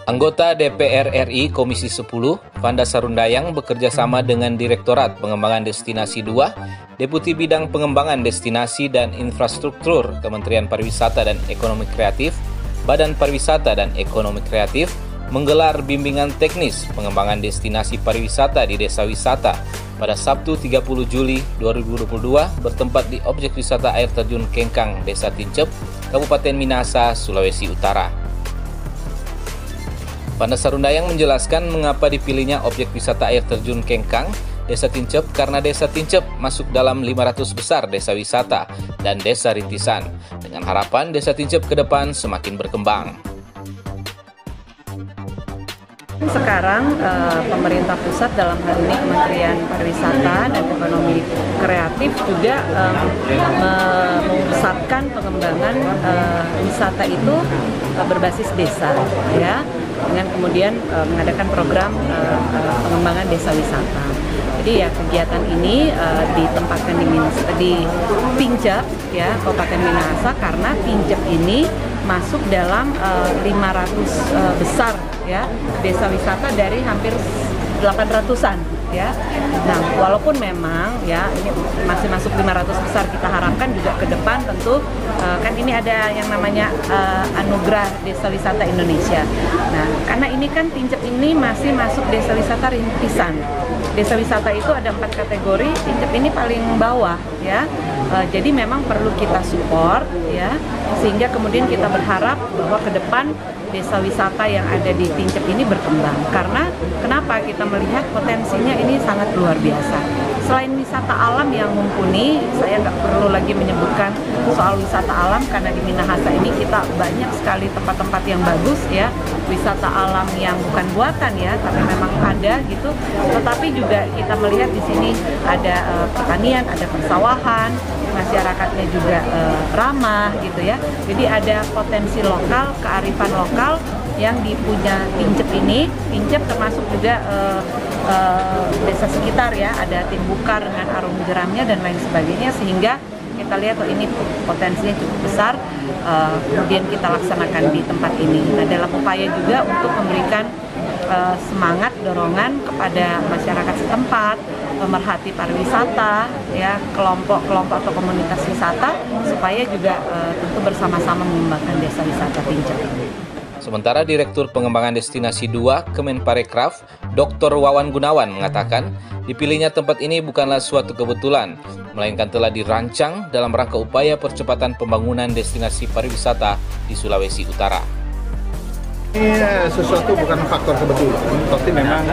Anggota DPR RI Komisi 10, Vanda Sarundayang bekerja sama dengan Direktorat Pengembangan Destinasi 2, Deputi Bidang Pengembangan Destinasi dan Infrastruktur Kementerian Pariwisata dan Ekonomi Kreatif, Badan Pariwisata dan Ekonomi Kreatif, menggelar bimbingan teknis pengembangan destinasi pariwisata di Desa Wisata pada Sabtu 30 Juli 2022 bertempat di objek wisata air terjun Kengkang, Desa Tincep, Kabupaten Minahasa, Sulawesi Utara. Vanda Sarundayang menjelaskan mengapa dipilihnya objek wisata air terjun Kengkang, Desa Tincep karena Desa Tincep masuk dalam 500 besar desa wisata dan desa rintisan, dengan harapan Desa Tincep ke depan semakin berkembang. Sekarang pemerintah pusat dalam hal ini Kementerian Pariwisata dan Ekonomi Kreatif juga memusatkan pengembangan wisata itu berbasis desa, ya, dengan kemudian mengadakan program pengembangan desa wisata. Jadi ya kegiatan ini ditempatkan di Tincep, ya, Kabupaten Minahasa, karena Tincep ini masuk dalam 500 besar, ya, desa wisata dari hampir 800-an, ya. Nah, walaupun memang ya ini masih masuk 500 besar, kita harapkan juga ke depan tentu kan ini ada yang namanya Anugerah Desa Wisata Indonesia. Nah, karena ini kan Tincep ini masih masuk desa wisata rintisan. Desa wisata itu ada 4 kategori, Tincep ini paling bawah, ya. Jadi memang perlu kita support, ya, sehingga kemudian kita berharap bahwa ke depan desa wisata yang ada di Tincep ini berkembang. Karena kenapa? Kita melihat potensinya ini sangat luar biasa. Selain wisata alam yang mumpuni, saya nggak perlu lagi menyebutkan soal wisata alam, karena di Minahasa ini kita banyak sekali tempat-tempat yang bagus, ya, wisata alam yang bukan buatan, ya, tapi memang ada gitu. Tetapi juga kita melihat di sini ada pertanian, ada persawahan, masyarakatnya juga ramah gitu, ya. Jadi ada potensi lokal, kearifan lokal yang dipunya Tincep ini. Tincep termasuk juga desa sekitar, ya, ada Timbukar dengan Arung Jeramnya dan lain sebagainya, sehingga kita lihat ini potensinya cukup besar. Kemudian kita laksanakan di tempat ini. Nah, dalam upaya juga untuk memberikan semangat, dorongan kepada masyarakat setempat, pemerhati pariwisata, ya, kelompok-kelompok atau komunitas wisata, supaya juga tentu bersama-sama mengembangkan desa wisata Tincep. Sementara Direktur Pengembangan Destinasi 2 Kemenparekraf, Dr. Wawan Gunawan mengatakan, dipilihnya tempat ini bukanlah suatu kebetulan, melainkan telah dirancang dalam rangka upaya percepatan pembangunan destinasi pariwisata di Sulawesi Utara. Ini sesuatu bukan faktor kebetulan, tapi memang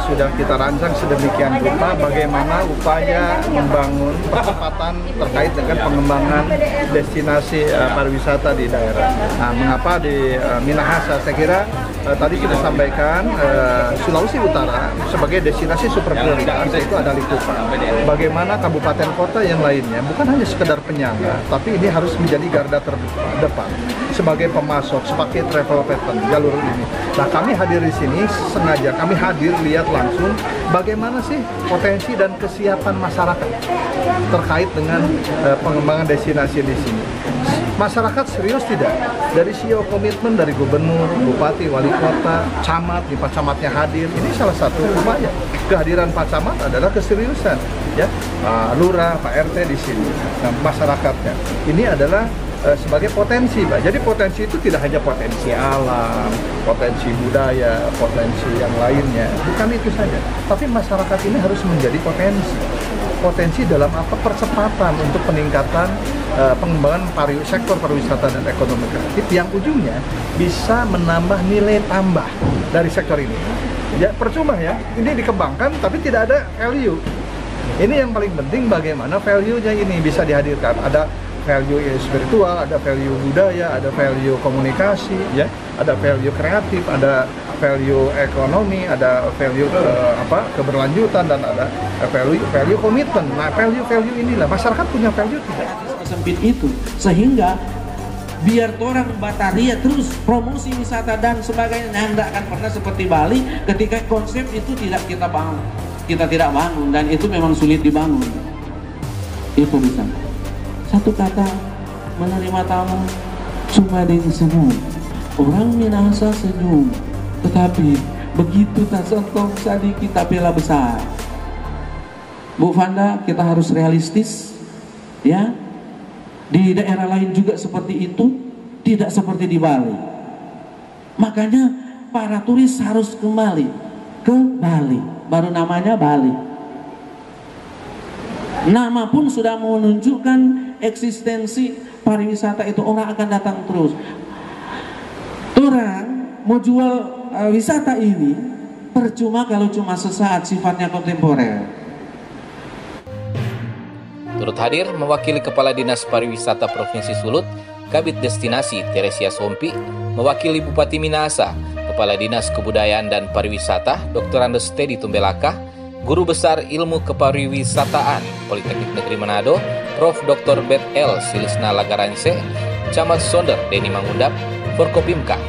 sudah kita rancang sedemikian rupa bagaimana upaya membangun percepatan terkait dengan pengembangan destinasi pariwisata di daerah. Nah, mengapa di Minahasa? Saya kira tadi kita sampaikan Sulawesi Utara sebagai destinasi super prioritas itu ada Likupang. Bagaimana kabupaten kota yang lainnya bukan hanya sekedar penyangga, tapi ini harus menjadi garda terdepan sebagai pemasok, sebagai travel pattern jalur ini. Nah, kami hadir di sini sengaja, kami hadir lihat langsung bagaimana sih potensi dan kesiapan masyarakat terkait dengan pengembangan destinasi di sini. Masyarakat serius tidak? Dari CEO komitmen dari gubernur, bupati, wali kota, camat, di Pak Camatnya hadir. Ini salah satu upaya. Kehadiran Pak Camat adalah keseriusan, ya. Lurah, Pak RT di sini, nah, masyarakatnya. Ini adalah sebagai potensi, Pak. Jadi potensi itu tidak hanya potensi alam, potensi budaya, potensi yang lainnya. Bukan itu saja. Tapi masyarakat ini harus menjadi potensi. Potensi dalam apa? Percepatan untuk peningkatan pengembangan sektor pariwisata dan ekonomi kreatif yang ujungnya bisa menambah nilai tambah dari sektor ini. Ya, percuma, ya, ini dikembangkan tapi tidak ada value. Ini yang paling penting, bagaimana value-nya ini bisa dihadirkan. Ada value spiritual, ada value budaya, ada value komunikasi, ya, ada value kreatif, ada value ekonomi, ada value keberlanjutan, dan ada value komitmen. Nah, value inilah masyarakat punya value tidak? Sempit itu, sehingga biar orang Bataria terus promosi wisata dan sebagainya, tidak akan pernah seperti Bali ketika konsep itu tidak kita bangun, dan itu memang sulit dibangun. Itu bisa satu kata, menerima tamu, Sumading Semu. Orang Minahasa senyum, tetapi begitu tak sentuh tadi kita bela besar. Bu Vanda, kita harus realistis, ya. Di daerah lain juga seperti itu, tidak seperti di Bali. Makanya para turis harus kembali ke Bali, baru namanya Bali. Nama pun sudah menunjukkan eksistensi pariwisata itu, orang akan datang terus. Orang mau jual wisata ini percuma kalau cuma sesaat, sifatnya kontemporer. Turut hadir mewakili Kepala Dinas Pariwisata Provinsi Sulut, Kabid Destinasi Teresia Sompi, mewakili Bupati Minahasa, Kepala Dinas Kebudayaan dan Pariwisata Dr. Andes Teddy Tumbelaka, Guru Besar Ilmu Kepariwisataan Politeknik Negeri Manado, Prof. Dr. Bet L. Silisna Lagaranse, Camat Sonder Deni Mangundap, Forkopimka,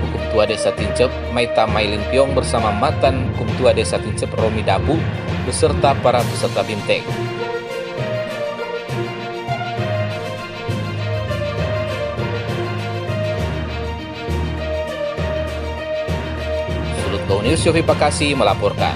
Hukum Tua Desa Tincep Maita Mailin Piong bersama Matan Hukum Tua Desa Tincep Romi Dabu, beserta para peserta BIMTEK. Sulut Go News, Yofi Pakasi melaporkan.